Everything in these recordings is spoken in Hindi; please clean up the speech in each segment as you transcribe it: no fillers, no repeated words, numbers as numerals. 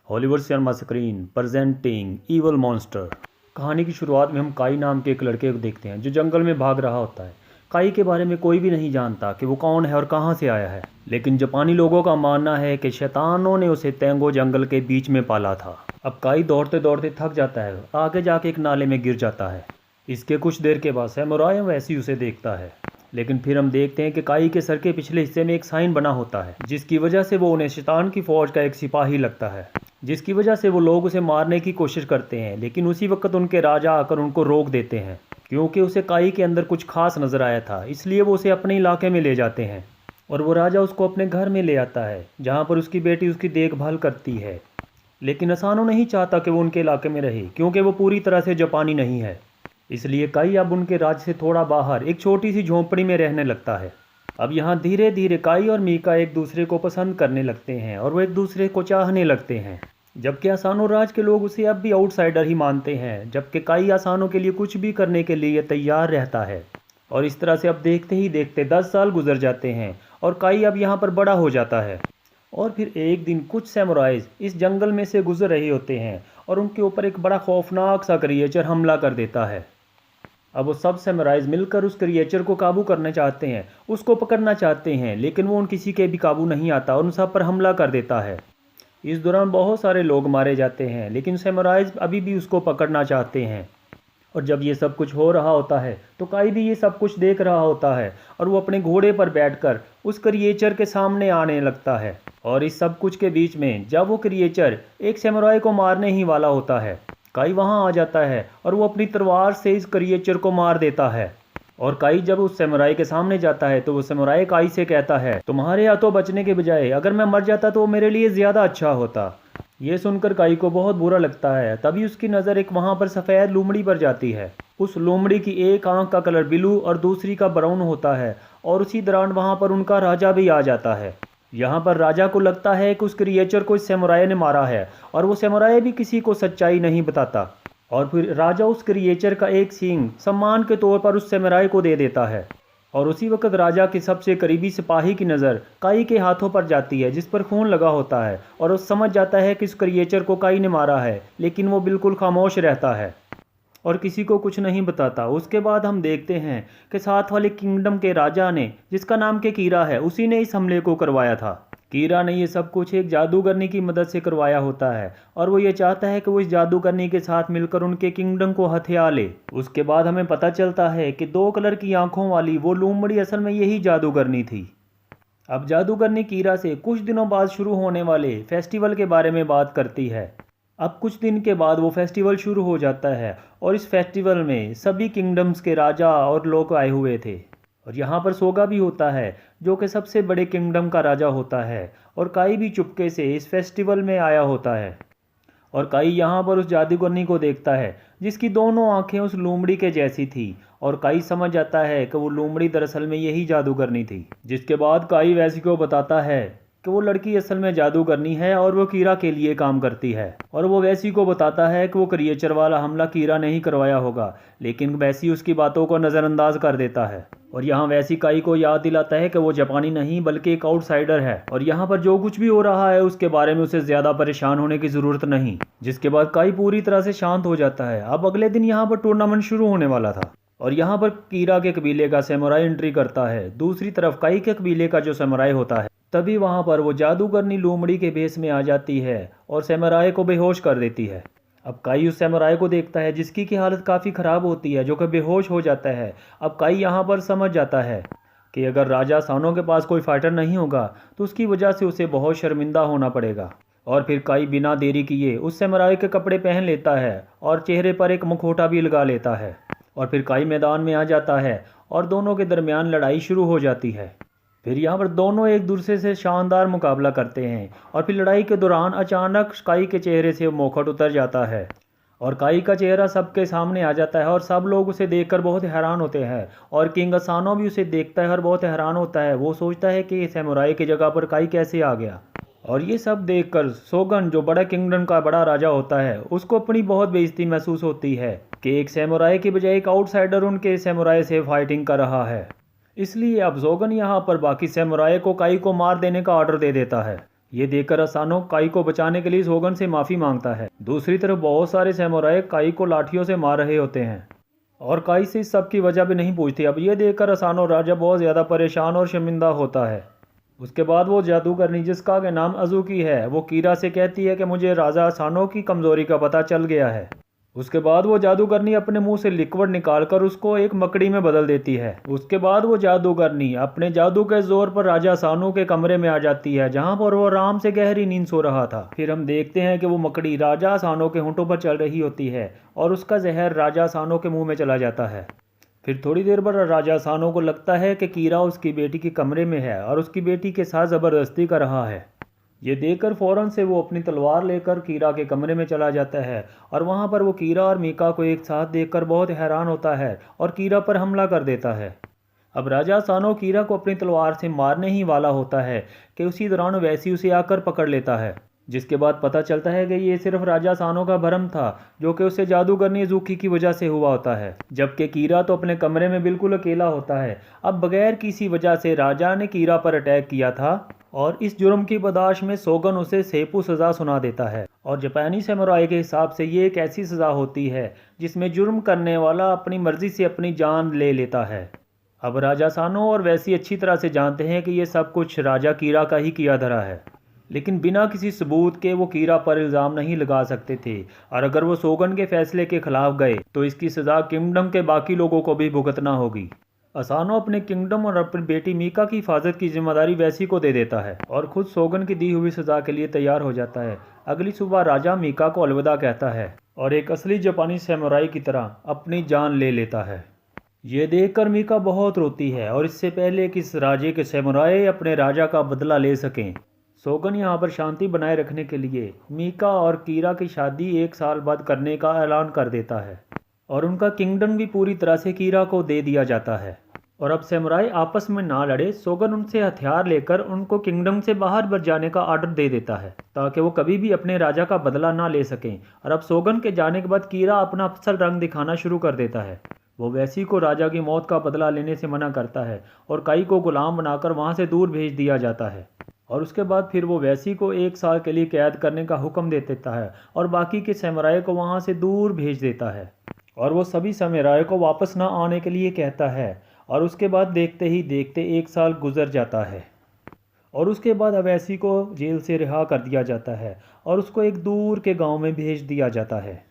Hollywood cinema screen presenting evil monster. कहानी की शुरुआत में हम काई नाम के एक लड़के को देखते हैं जो जंगल में भाग रहा होता है। काई के बारे में कोई भी नहीं जानता कि वो कौन है और कहाँ से आया है, लेकिन जापानी लोगों का मानना है कि शैतानों ने उसे तेंगो जंगल के बीच में पाला था। अब काई दौड़ते दौड़ते थक जाता है, आगे जाके एक नाले में गिर जाता है। इसके कुछ देर के बाद सैमुराई वैसी उसे देखता है, लेकिन फिर हम देखते हैं कि काई के सर के पिछले हिस्से में एक साइन बना होता है, जिसकी वजह से वो उन्हें शैतान की फौज का एक सिपाही लगता है, जिसकी वजह से वो लोग उसे मारने की कोशिश करते हैं। लेकिन उसी वक्त उनके राजा आकर उनको रोक देते हैं, क्योंकि उसे काई के अंदर कुछ खास नजर आया था। इसलिए वो उसे अपने इलाके में ले जाते हैं और वो राजा उसको अपने घर में ले आता है, जहाँ पर उसकी बेटी उसकी देखभाल करती है। लेकिन असानो नहीं चाहता कि वो उनके इलाके में रहे, क्योंकि वो पूरी तरह से जापानी नहीं है। इसलिए काई अब उनके राज्य से थोड़ा बाहर एक छोटी सी झोंपड़ी में रहने लगता है। अब यहाँ धीरे धीरे काई और मीका एक दूसरे को पसंद करने लगते हैं और वो एक दूसरे को चाहने लगते हैं, जबकि असानो राज के लोग उसे अब भी आउटसाइडर ही मानते हैं, जबकि काई असानो के लिए कुछ भी करने के लिए तैयार रहता है। और इस तरह से अब देखते ही देखते 10 साल गुजर जाते हैं और काई अब यहाँ पर बड़ा हो जाता है। और फिर एक दिन कुछ सैमुराइज इस जंगल में से गुजर रहे होते हैं और उनके ऊपर एक बड़ा खौफनाक सा क्रिएचर हमला कर देता है। अब वो सब सैमुराइज मिलकर उस क्रिएचर को काबू करना चाहते हैं, उसको पकड़ना चाहते हैं, लेकिन वो उन किसी के भी काबू नहीं आता और उन सब पर हमला कर देता है। इस दौरान बहुत सारे लोग मारे जाते हैं, लेकिन सैमुराइज अभी भी उसको पकड़ना चाहते हैं। और जब ये सब कुछ हो रहा होता है तो काई भी ये सब कुछ देख रहा होता है और वो अपने घोड़े पर बैठकर उस क्रिएचर के सामने आने लगता है। और इस सब कुछ के बीच में जब वो क्रिएचर एक सैमुराई को मारने ही वाला होता है, काई वहां आ जाता है और वो अपनी तलवार से इस क्रिएचर को मार देता है। और काई जब उस सैमुराई के सामने जाता है तो वो सैमुराई काई से कहता है, तुम्हारे हाथों बचने के बजाय अगर मैं मर जाता तो वो मेरे लिए ज़्यादा अच्छा होता। ये सुनकर काई को बहुत बुरा लगता है। तभी उसकी नज़र एक वहाँ पर सफ़ेद लोमड़ी पर जाती है। उस लोमड़ी की एक आंख का कलर ब्लू और दूसरी का ब्राउन होता है और उसी दौरान वहाँ पर उनका राजा भी आ जाता है। यहाँ पर राजा को लगता है कि उस क्रिएचर को इस सैमुराई ने मारा है और वो सैमुराई भी किसी को सच्चाई नहीं बताता। और फिर राजा उस क्रिएचर का एक सींग सम्मान के तौर पर उस सैमुराई को दे देता है। और उसी वक्त राजा के सबसे करीबी सिपाही की नज़र काई के हाथों पर जाती है, जिस पर खून लगा होता है, और वो समझ जाता है कि इस क्रिएचर को काई ने मारा है, लेकिन वो बिल्कुल खामोश रहता है और किसी को कुछ नहीं बताता। उसके बाद हम देखते हैं कि साथ वाले किंगडम के राजा ने, जिसका नाम के कीरा है, उसी ने इस हमले को करवाया था। कीरा ने ये सब कुछ एक जादूगरनी की मदद से करवाया होता है और वो ये चाहता है कि वो इस जादूगरनी के साथ मिलकर उनके किंगडम को हथिया ले। उसके बाद हमें पता चलता है कि 2 कलर की आंखों वाली वो लोमड़ी असल में यही जादूगरनी थी। अब जादूगरनी कीरा से कुछ दिनों बाद शुरू होने वाले फेस्टिवल के बारे में बात करती है। अब कुछ दिन के बाद वो फेस्टिवल शुरू हो जाता है और इस फेस्टिवल में सभी किंगडम्स के राजा और लोग आए हुए थे। और यहाँ पर सोगा भी होता है, जो कि सबसे बड़े किंगडम का राजा होता है। और काई भी चुपके से इस फेस्टिवल में आया होता है। और काई यहाँ पर उस जादूगरनी को देखता है, जिसकी दोनों आंखें उस लोमड़ी के जैसी थी। और काई समझ जाता है कि वो लोमड़ी दरअसल में यही जादूगरनी थी। जिसके बाद काई वैसी को बताता है कि वो लड़की असल में जादूगरनी है और वो कीरा के लिए काम करती है। और वो वैसी को बताता है कि वो क्रिएचर वाला हमला कीरा ने ही करवाया होगा, लेकिन वैसी उसकी बातों को नज़रअंदाज कर देता है। और यहाँ वैसी काई को याद दिलाता है कि वो जापानी नहीं बल्कि एक आउटसाइडर है और यहाँ पर जो कुछ भी हो रहा है उसके बारे में उसे ज़्यादा परेशान होने की ज़रूरत नहीं। जिसके बाद काई पूरी तरह से शांत हो जाता है। अब अगले दिन यहाँ पर टूर्नामेंट शुरू होने वाला था और यहाँ पर कीरा के कबीले का सैमुराई एंट्री करता है। दूसरी तरफ काई के कबीले का जो सैमुराई होता है, तभी वहाँ पर वो जादूगरनी लोमड़ी के भेस में आ जाती है और सैमुराई को बेहोश कर देती है। अब काई उस सैमुराई को देखता है, जिसकी की हालत काफ़ी ख़राब होती है, जो कि बेहोश हो जाता है। अब काई यहाँ पर समझ जाता है कि अगर राजा सानो के पास कोई फाइटर नहीं होगा तो उसकी वजह से उसे बहुत शर्मिंदा होना पड़ेगा। और फिर काई बिना देरी किए उस सैमुराई के कपड़े पहन लेता है और चेहरे पर एक मुखौटा भी लगा लेता है। और फिर काई मैदान में आ जाता है और दोनों के दरमियान लड़ाई शुरू हो जाती है। फिर यहाँ पर दोनों एक दूसरे से शानदार मुकाबला करते हैं और फिर लड़ाई के दौरान अचानक काई के चेहरे से मुखौट उतर जाता है और काई का चेहरा सबके सामने आ जाता है और सब लोग उसे देखकर बहुत हैरान होते हैं। और किंग असानो भी उसे देखता है और बहुत हैरान होता है। वो सोचता है कि सैमुराई की जगह पर काई कैसे आ गया। और ये सब देखकर सोगन, जो बड़ा किंगडम का बड़ा राजा होता है, उसको अपनी बहुत बेइज्जती महसूस होती है कि एक सैमुराई की बजाय एक आउटसाइडर उनके सैमुराई से फाइटिंग कर रहा है। इसलिए अब सोगन यहाँ पर बाकी सैमुराई को काई को मार देने का ऑर्डर दे देता है। ये देखकर असानो काई को बचाने के लिए सोगन से माफ़ी मांगता है। दूसरी तरफ बहुत सारे सैमुराई काई को लाठियों से मार रहे होते हैं और काई से इस सब की वजह भी नहीं पूछती। अब ये देखकर असानो राजा बहुत ज़्यादा परेशान और शर्मिंदा होता है। उसके बाद वो जादूगरनी जिसका के नाम अजुकी है वो कीरा से कहती है कि मुझे राजा असानो की कमज़ोरी का पता चल गया है। उसके बाद वो जादूगरनी अपने मुंह से लिक्विड निकालकर उसको एक मकड़ी में बदल देती है। उसके बाद वो जादूगरनी अपने जादू के जोर पर राजा सानो के कमरे में आ जाती है जहां पर वो आराम से गहरी नींद सो रहा था। फिर हम देखते हैं कि वो मकड़ी राजा सानो के होंठों पर चल रही होती है और उसका जहर राजा सानो के मुंह में चला जाता है। फिर थोड़ी देर बाद राजा सानो को लगता है कि कीरा उसकी बेटी के कमरे में है और उसकी बेटी के साथ ज़बरदस्ती कर रहा है। ये देखकर फ़ौरन से वो अपनी तलवार लेकर कीरा के कमरे में चला जाता है और वहाँ पर वो कीरा और मीका को एक साथ देखकर बहुत हैरान होता है और कीरा पर हमला कर देता है। अब राजा सानो कीरा को अपनी तलवार से मारने ही वाला होता है कि उसी दौरान वैसी उसे आकर पकड़ लेता है, जिसके बाद पता चलता है कि ये सिर्फ राजा सानो का भ्रम था जो कि उसे जादूगरनी अजुकी की वजह से हुआ होता है। जबकि कीरा तो अपने कमरे में बिल्कुल अकेला होता है। अब बगैर किसी वजह से राजा ने कीरा पर अटैक किया था और इस जुर्म की बर्दाश्त में सोगन उसे सेपू सज़ा सुना देता है। और जापानी समुराई के हिसाब से ये एक ऐसी सज़ा होती है जिसमें जुर्म करने वाला अपनी मर्ज़ी से अपनी जान ले लेता है। अब राजा सानो और वैसी अच्छी तरह से जानते हैं कि ये सब कुछ राजा कीरा का ही किया धरा है, लेकिन बिना किसी सबूत के वो कीरा पर इल्ज़ाम नहीं लगा सकते थे और अगर वो सोगन के फैसले के खिलाफ गए तो इसकी सज़ा किंगडम के बाकी लोगों को भी भुगतना होगी। असानो अपने किंगडम और अपनी बेटी मीका की हिफाजत की जिम्मेदारी वैसी को दे देता है और खुद सोगन की दी हुई सज़ा के लिए तैयार हो जाता है। अगली सुबह राजा मीका को अलविदा कहता है और एक असली जापानी सैमुराई की तरह अपनी जान ले लेता है। ये देखकर मीका बहुत रोती है और इससे पहले कि इस राजे के सैमुराई अपने राजा का बदला ले सकें, सोगन यहाँ पर शांति बनाए रखने के लिए मीका और कीरा की शादी 1 साल बाद करने का ऐलान कर देता है और उनका किंगडम भी पूरी तरह से कीरा को दे दिया जाता है। और अब सैमुराई आपस में ना लड़े, सोगन उनसे हथियार लेकर उनको किंगडम से बाहर बच जाने का आर्डर दे देता है ताकि वो कभी भी अपने राजा का बदला ना ले सकें। और अब सोगन के जाने के बाद कीरा अपना असल रंग दिखाना शुरू कर देता है। वो वैसी को राजा की मौत का बदला लेने से मना करता है और काई को गुलाम बनाकर वहाँ से दूर भेज दिया जाता है। और उसके बाद फिर वो वैसी को 1 साल के लिए कैद करने का हुक्म दे देता है और बाकी के सैमुराई को वहाँ से दूर भेज देता है और वो सभी सैमुराई को वापस ना आने के लिए कहता है। और उसके बाद देखते ही देखते 1 साल गुजर जाता है और उसके बाद अवैसी को जेल से रिहा कर दिया जाता है और उसको एक दूर के गांव में भेज दिया जाता है।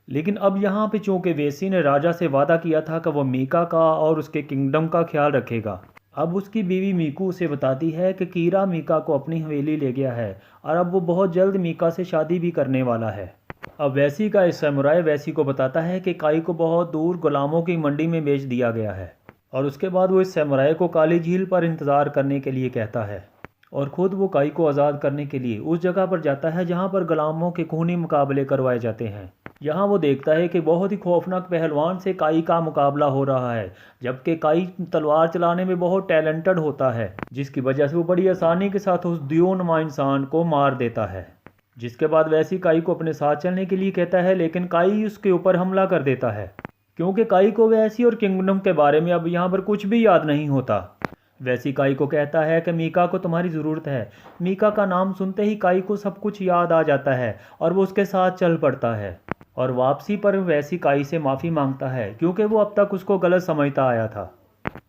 लेकिन अब यहाँ पे चूँकि वैसी ने राजा से वादा किया था कि वो मीका का और उसके किंगडम का ख्याल रखेगा, अब उसकी बीवी मीकू उसे बताती है कि कीरा मीका को अपनी हवेली ले गया है और अब वो बहुत जल्द मीका से शादी भी करने वाला है। अब वैसी का इस सैमुराई वैसी को बताता है कि काई को बहुत दूर गुलामों की मंडी में बेच दिया गया है और उसके बाद वो इस सैमुराई को काली झील पर इंतज़ार करने के लिए कहता है और ख़ुद वो काई को आज़ाद करने के लिए उस जगह पर जाता है जहाँ पर गुलामों के खूनी मुकाबले करवाए जाते हैं। यहाँ वो देखता है कि बहुत ही खौफनाक पहलवान से काई का मुकाबला हो रहा है, जबकि काई तलवार चलाने में बहुत टैलेंटेड होता है, जिसकी वजह से वो बड़ी आसानी के साथ उस दियोनुमा इंसान को मार देता है। जिसके बाद वैसी काई को अपने साथ चलने के लिए कहता है, लेकिन काई उसके ऊपर हमला कर देता है क्योंकि काई को वैसी और किंगडम के बारे में अब यहाँ पर कुछ भी याद नहीं होता। वैसी काई को कहता है कि मीका को तुम्हारी ज़रूरत है। मीका का नाम सुनते ही काई को सब कुछ याद आ जाता है और वो उसके साथ चल पड़ता है और वापसी पर वैसी काई से माफ़ी मांगता है क्योंकि वो अब तक उसको गलत समझता आया था।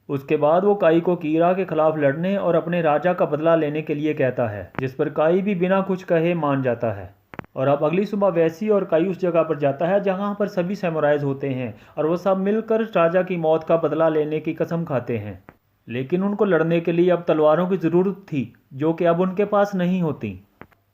उसके बाद वो काई को कीरा के खिलाफ लड़ने और अपने राजा का बदला लेने के लिए कहता है, जिस पर काई भी बिना कुछ कहे मान जाता है। और अब अगली सुबह वैसी और काई उस जगह पर जाता है जहाँ पर सभी सैमुराइज होते हैं और वो सब मिलकर राजा की मौत का बदला लेने की कसम खाते हैं। लेकिन उनको लड़ने के लिए अब तलवारों की ज़रूरत थी जो कि अब उनके पास नहीं होती।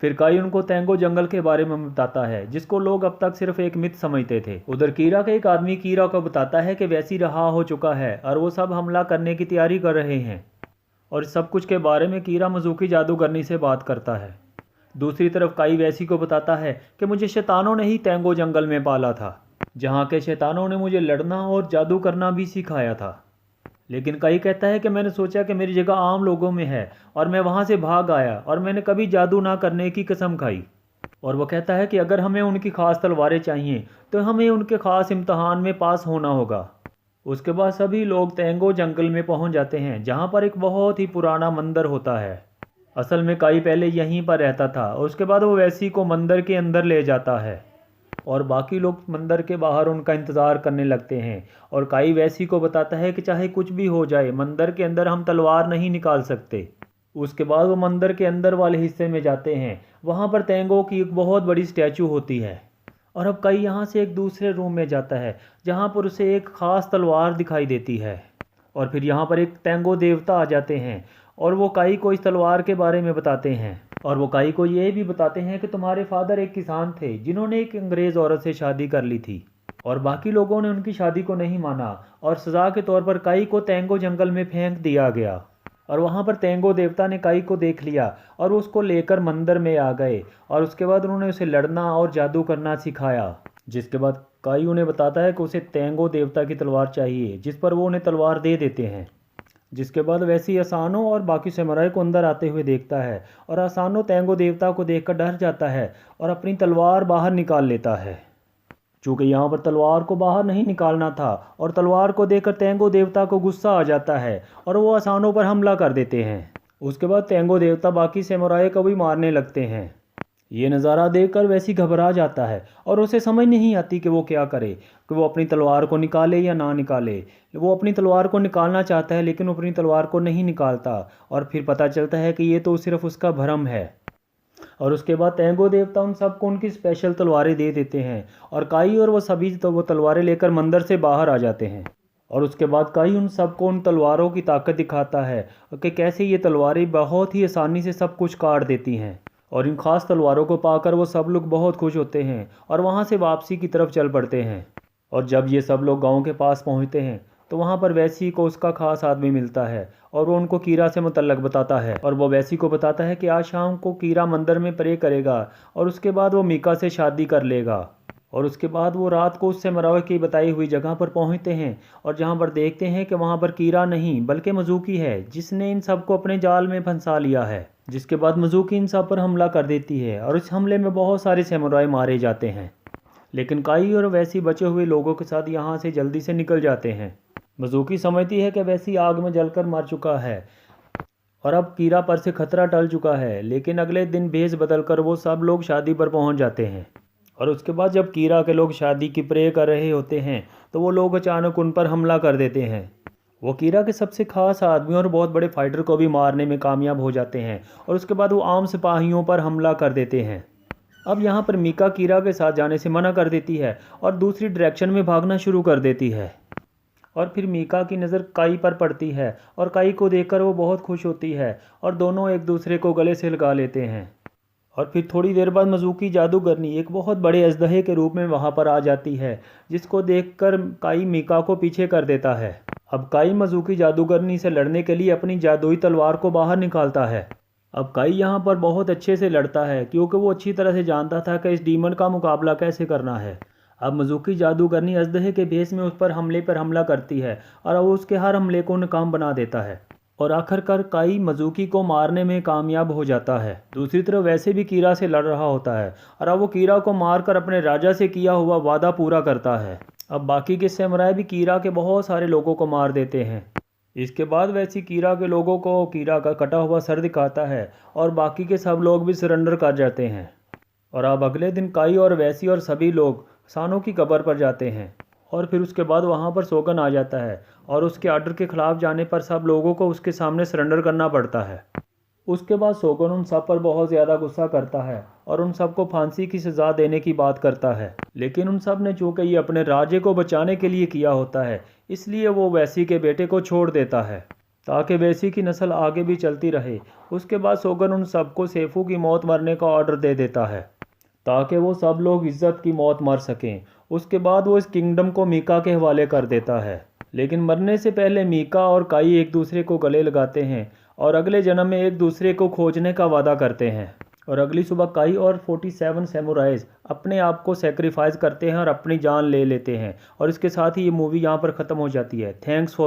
फिर काई उनको तेंगो जंगल के बारे में बताता है जिसको लोग अब तक सिर्फ एक मिथ समझते थे। उधर कीरा का एक आदमी कीरा को बताता है कि वैसी रहा हो चुका है और वो सब हमला करने की तैयारी कर रहे हैं और इस सब कुछ के बारे में कीरा मज़ूकी जादूगरनी से बात करता है। दूसरी तरफ काई वैसी को बताता है कि मुझे शैतानों ने ही तेंगो जंगल में पाला था, जहाँ के शैतानों ने मुझे लड़ना और जादू करना भी सिखाया था। लेकिन काई कहता है कि मैंने सोचा कि मेरी जगह आम लोगों में है और मैं वहाँ से भाग आया और मैंने कभी जादू ना करने की कसम खाई। और वह कहता है कि अगर हमें उनकी ख़ास तलवारें चाहिए तो हमें उनके ख़ास इम्तहान में पास होना होगा। उसके बाद सभी लोग तेंगो जंगल में पहुँच जाते हैं जहाँ पर एक बहुत ही पुराना मंदिर होता है असल में काई पहले यहीं पर रहता था और उसके बाद वो वैसी को मंदिर के अंदर ले जाता है और बाकी लोग मंदिर के बाहर उनका इंतज़ार करने लगते हैं। और काई वैसी को बताता है कि चाहे कुछ भी हो जाए मंदिर के अंदर हम तलवार नहीं निकाल सकते। उसके बाद वो मंदिर के अंदर वाले हिस्से में जाते हैं। वहाँ पर तेंगो की एक बहुत बड़ी स्टैचू होती है और अब काई यहाँ से एक दूसरे रूम में जाता है जहाँ पर उसे एक ख़ास तलवार दिखाई देती है। और फिर यहाँ पर एक तेंगो देवता आ जाते हैं और वो काई को इस तलवार के बारे में बताते हैं और वो काई को ये भी बताते हैं कि तुम्हारे फादर एक किसान थे जिन्होंने एक अंग्रेज़ औरत से शादी कर ली थी और बाकी लोगों ने उनकी शादी को नहीं माना और सज़ा के तौर पर काई को तेंगो जंगल में फेंक दिया गया। और वहाँ पर तेंगो देवता ने काई को देख लिया और उसको लेकर मंदिर में आ गए और उसके बाद उन्होंने उसे लड़ना और जादू करना सिखाया। जिसके बाद काई उन्हें बताता है कि उसे तेंगो देवता की तलवार चाहिए, जिस पर वो उन्हें तलवार दे देते हैं। जिसके बाद वैसी आसानो और बाकी समुराई को अंदर आते हुए देखता है और आसानो तेंगो देवता को देखकर डर जाता है और अपनी तलवार बाहर निकाल लेता है। चूँकि यहाँ पर तलवार को बाहर नहीं निकालना था और तलवार को देखकर तेंगो देवता को गुस्सा आ जाता है और वो आसानों पर हमला कर देते हैं। उसके बाद तेंगो देवता बाकी समुराई को भी मारने लगते हैं। ये नज़ारा देखकर वैसी घबरा जाता है और उसे समझ नहीं आती कि वो क्या करे, कि वो अपनी तलवार को निकाले या ना निकाले। वो अपनी तलवार को निकालना चाहता है लेकिन वो अपनी तलवार को नहीं निकालता और फिर पता चलता है कि ये तो सिर्फ उसका भ्रम है। और उसके बाद तेंगो देवता उन सबको उनकी स्पेशल तलवारें दे देते हैं और काई और वो सभी तो वो तलवारें लेकर मंदिर से बाहर आ जाते हैं। और उसके बाद काई उन सबको उन तलवारों की ताकत दिखाता है कि कैसे ये तलवारें बहुत ही आसानी से सब कुछ काट देती हैं। और इन खास तलवारों को पाकर वो सब लोग बहुत खुश होते हैं और वहाँ से वापसी की तरफ चल पड़ते हैं। और जब ये सब लोग गांव के पास पहुँचते हैं तो वहाँ पर वैसी को उसका खास आदमी मिलता है और वो उनको कीरा से मुतल्लक बताता है और वो वैसी को बताता है कि आज शाम को कीरा मंदिर में प्रे करेगा और उसके बाद वो मीका से शादी कर लेगा। और उसके बाद वो रात को उससे मरावे की बताई हुई जगह पर पहुंचते हैं और जहां पर देखते हैं कि वहां पर कीरा नहीं बल्कि मज़ूकी है जिसने इन सबको अपने जाल में फंसा लिया है। जिसके बाद मज़ूकी इन सब पर हमला कर देती है और इस हमले में बहुत सारे समुराई मारे जाते हैं। लेकिन काई और वैसी बचे हुए लोगों के साथ यहाँ से जल्दी से निकल जाते हैं। मज़ूकी समझती है कि वैसी आग में जलकर मर चुका है और अब कीरा पर से खतरा टल चुका है। लेकिन अगले दिन भेष बदलकर वो सब लोग शादी पर पहुंच जाते हैं। और उसके बाद जब कीरा के लोग शादी की प्रे कर रहे होते हैं तो वो लोग अचानक उन पर हमला कर देते हैं। वो कीरा के सबसे खास आदमी और बहुत बड़े फाइटर को भी मारने में कामयाब हो जाते हैं और उसके बाद वो आम सिपाहियों पर हमला कर देते हैं। अब यहाँ पर मीका कीरा के साथ जाने से मना कर देती है और दूसरी डायरेक्शन में भागना शुरू कर देती है। और फिर मीका की नज़र काई पर पड़ती है और काई को देखकर वो बहुत खुश होती है और दोनों एक दूसरे को गले से लगा लेते हैं। और फिर थोड़ी देर बाद मज़ूकी जादूगरनी एक बहुत बड़े अजदहे के रूप में वहाँ पर आ जाती है, जिसको देखकर काई मीका को पीछे कर देता है। अब काई मज़ूकी जादूगरनी से लड़ने के लिए अपनी जादुई तलवार को बाहर निकालता है। अब काई यहाँ पर बहुत अच्छे से लड़ता है क्योंकि वो अच्छी तरह से जानता था कि इस डीमन का मुकाबला कैसे करना है। अब मज़ूकी जादूगरनी अजदहे के भेस में उस पर हमला करती है और वो उसके हर हमले को नाकाम बना देता है और आखिरकार काई मज़ूकी को मारने में कामयाब हो जाता है। दूसरी तरफ वैसे भी कीरा से लड़ रहा होता है और अब वो कीरा को मारकर अपने राजा से किया हुआ वादा पूरा करता है। अब बाकी के समुराई भी कीरा के बहुत सारे लोगों को मार देते हैं। इसके बाद वैसी कीरा के लोगों को कीरा का कटा हुआ सर दिखाता है और बाकी के सब लोग भी सरेंडर कर जाते हैं। और अब अगले दिन काई और वैसी और सभी लोग सानो की कब्र पर जाते हैं और फिर उसके बाद वहाँ पर सोगन आ जाता है और उसके आर्डर के ख़िलाफ़ जाने पर सब लोगों को उसके सामने सरेंडर करना पड़ता है। उसके बाद सोगन उन सब पर बहुत ज़्यादा गुस्सा करता है और उन सबको फांसी की सज़ा देने की बात करता है। लेकिन उन सब ने चूँकि ये अपने राज्य को बचाने के लिए किया होता है इसलिए वो वैसी के बेटे को छोड़ देता है ताकि वैसी की नस्ल आगे भी चलती रहे। उसके बाद सोगन उन सबको सेफू की मौत मरने का ऑर्डर दे देता है ताकि वो सब लोग इज्जत की मौत मर सकें। उसके बाद वो इस किंगडम को मीका के हवाले कर देता है। लेकिन मरने से पहले मीका और काई एक दूसरे को गले लगाते हैं और अगले जन्म में एक दूसरे को खोजने का वादा करते हैं। और अगली सुबह काई और 47 सैमुराइज अपने आप को सेक्रीफाइस करते हैं और अपनी जान ले लेते हैं। और इसके साथ ही ये मूवी यहाँ पर ख़त्म हो जाती है। Thanks for